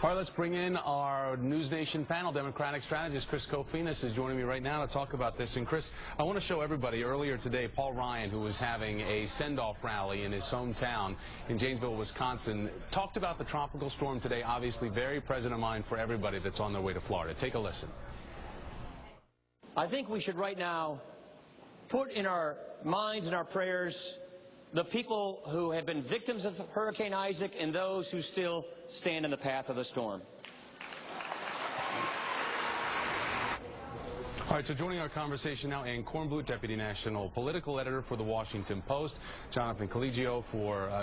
All right, let's bring in our News Nation panel. Democratic strategist Chris Kofinas is joining me right now to talk about this. And Chris, I want to show everybody, earlier today, Paul Ryan, who was having a send-off rally in his hometown in Janesville, Wisconsin, talked about the tropical storm today, obviously very present in mind for everybody that's on their way to Florida. Take a listen. I think we should right now put in our minds and our prayers the people who have been victims of Hurricane Isaac and those who still stand in the path of the storm. All right, so joining our conversation now, Ann Kornblut, Deputy National Political Editor for The Washington Post, Jonathan Collegio,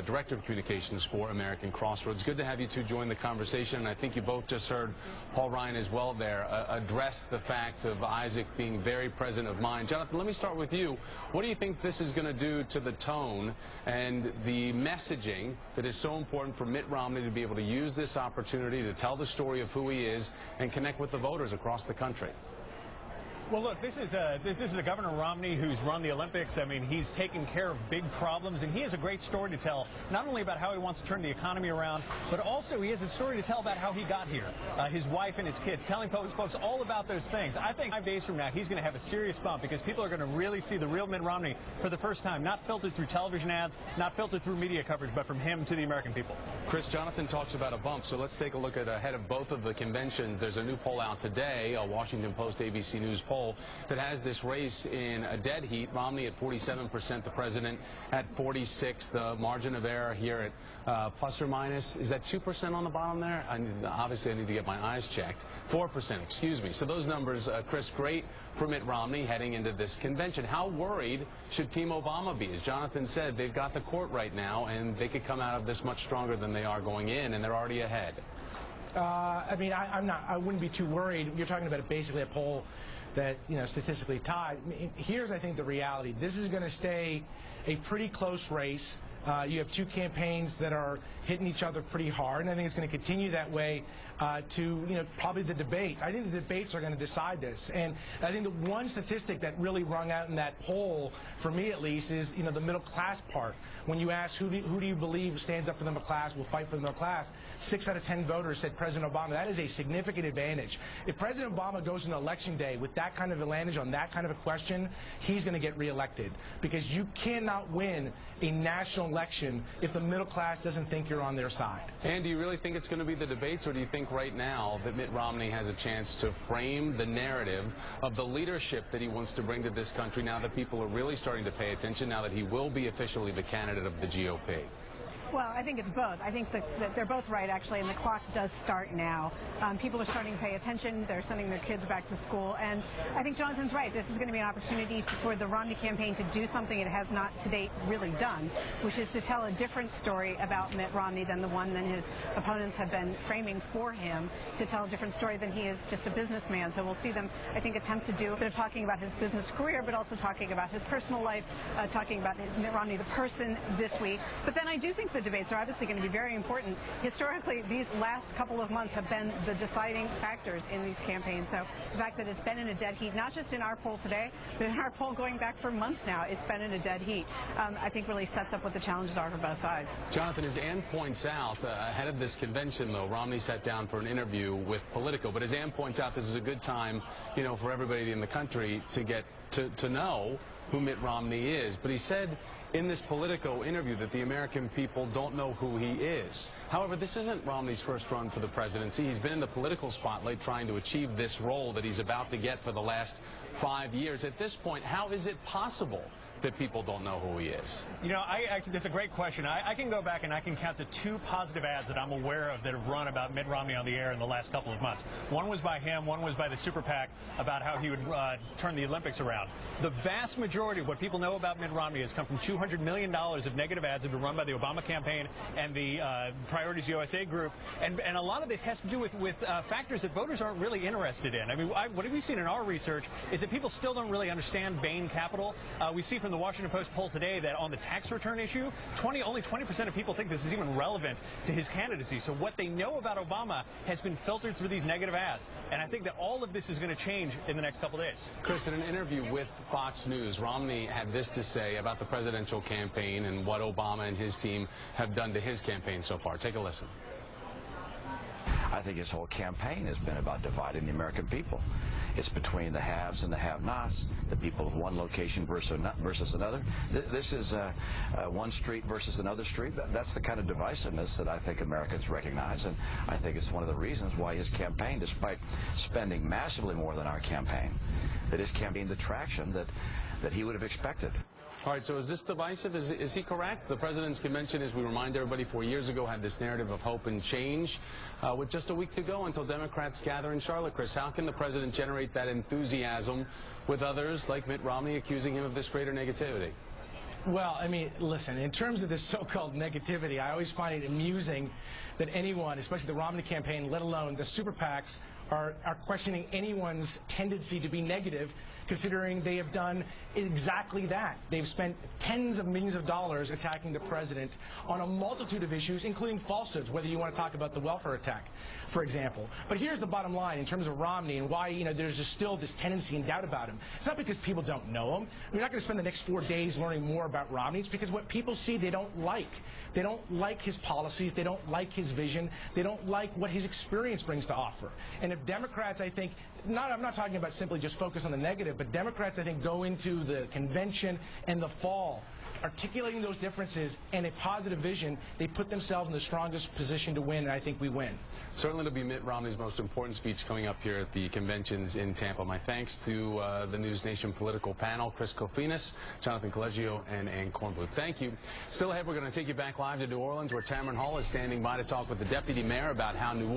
Director of Communications for American Crossroads. Good to have you two join the conversation, and I think you both just heard Paul Ryan as well there address the fact of Isaac being very present of mind. Jonathan, let me start with you. What do you think this is going to do to the tone and the messaging that is so important for Mitt Romney to be able to use this opportunity to tell the story of who he is and connect with the voters across the country? Well, look, this is a Governor Romney who's run the Olympics. I mean, he's taken care of big problems, and he has a great story to tell, not only about how he wants to turn the economy around, but also he has a story to tell about how he got here, his wife and his kids, telling folks all about those things. I think 5 days from now, he's going to have a serious bump because people are going to really see the real Mitt Romney for the first time, not filtered through television ads, not filtered through media coverage, but from him to the American people. Chris, Jonathan talks about a bump, so let's take a look at ahead of both of the conventions. There's a new poll out today, a Washington Post ABC News poll that has this race in a dead heat. Romney at 47%, the president at 46%. The margin of error here at plus or minus, is that 2% on the bottom there? Obviously, I need to get my eyes checked. 4%, excuse me. So those numbers, Chris, great for Mitt Romney heading into this convention. How worried should Team Obama be? As Jonathan said, they've got the court right now, and they could come out of this much stronger than they are going in, and they're already ahead. I mean, I wouldn't be too worried. You're talking about basically a poll that, statistically tied. Here's, I think, the reality. This is going to stay a pretty close race. You have two campaigns that are hitting each other pretty hard, and I think it's going to continue that way to, probably the debates. I think the debates are going to decide this. And I think the one statistic that really rung out in that poll, for me at least, is, the middle class part. When you ask who do you believe stands up for the middle class, will fight for the middle class, 6 out of 10 voters said President Obama. That is a significant advantage. If President Obama goes into Election Day with that kind of advantage on that kind of a question, he's going to get reelected. Because you cannot win a national election if the middle class doesn't think you're on their side. And do you really think it's going to be the debates, or do you think right now that Mitt Romney has a chance to frame the narrative of the leadership that he wants to bring to this country now that people are really starting to pay attention, now that he will be officially the candidate of the GOP? Well, I think it's both. I think that they're both right, actually, and the clock does start now. People are starting to pay attention. They're sending their kids back to school, and I think Jonathan's right. This is going to be an opportunity for the Romney campaign to do something it has not to date really done, which is to tell a different story about Mitt Romney than the one that his opponents have been framing for him, to tell a different story than he is just a businessman. So we'll see them, I think, attempt to do a bit of talking about his business career, but also talking about his personal life, talking about Mitt Romney, the person, this week. But then I do think the debates are obviously going to be very important. Historically, these last couple of months have been the deciding factors in these campaigns. So the fact that it's been in a dead heat, not just in our poll today, but in our poll going back for months now, it's been in a dead heat, I think really sets up what the challenges are for both sides. Jonathan, as Ann points out, ahead of this convention, though, Romney sat down for an interview with Politico. But as Ann points out, this is a good time, for everybody in the country to get to know who Mitt Romney is. But he said in this Politico interview that the American people don't know who he is. However, this isn't Romney's first run for the presidency. He's been in the political spotlight trying to achieve this role that he's about to get for the last 5 years. At this point, how is it possible that people don't know who he is? That's a great question. I can go back and I can count to 2 positive ads that I'm aware of that have run about Mitt Romney on the air in the last couple of months. One was by him, one was by the Super PAC about how he would turn the Olympics around. The vast majority of what people know about Mitt Romney has come from $200 million of negative ads that have been run by the Obama campaign and the Priorities USA group. And a lot of this has to do with factors that voters aren't really interested in. I mean, what we've seen in our research is that people still don't really understand Bain Capital. We see from the Washington Post poll today that on the tax return issue, only 20% of people think this is even relevant to his candidacy. So what they know about Obama has been filtered through these negative ads. And I think that all of this is going to change in the next couple days. Chris, in an interview with Fox News, Romney had this to say about the presidential campaign and what Obama and his team have done to his campaign so far. Take a listen. I think his whole campaign has been about dividing the American people. It's between the haves and the have-nots, the people of one location versus another. This is one street versus another street. That's the kind of divisiveness that I think Americans recognize, and I think it's one of the reasons why his campaign, despite spending massively more than our campaign, that his campaign the traction that he would have expected. All right, so is this divisive? Is he correct? The President's Convention, as we remind everybody, 4 years ago had this narrative of hope and change. With just a week to go until Democrats gather in Charlotte, Chris, how can the President generate that enthusiasm with others like Mitt Romney accusing him of this greater negativity? Well, I mean, listen, in terms of this so-called negativity, I always find it amusing that anyone, especially the Romney campaign, let alone the super PACs, are questioning anyone's tendency to be negative, considering they have done exactly that. They've spent tens of millions of dollars attacking the president on a multitude of issues, including falsehoods, whether you want to talk about the welfare attack, for example. But here's the bottom line in terms of Romney and why, there's just still this tendency and doubt about him. It's not because people don't know him. We're not going to spend the next 4 days learning more about Romney. It's because what people see they don't like. They don't like his policies. They don't like his vision. They don't like what his experience brings to offer. And if Democrats, I think, I'm not talking about simply just focus on the negative, but Democrats, I think, go into the convention and the fall articulating those differences and a positive vision, they put themselves in the strongest position to win, and I think we win. Certainly it'll be Mitt Romney's most important speech coming up here at the conventions in Tampa. My thanks to the News Nation political panel, Chris Kofinas, Jonathan Collegio, and Ann Kornbluth. Thank you. Still ahead, we're going to take you back live to New Orleans, where Tamron Hall is standing by to talk with the deputy mayor about how New Orleans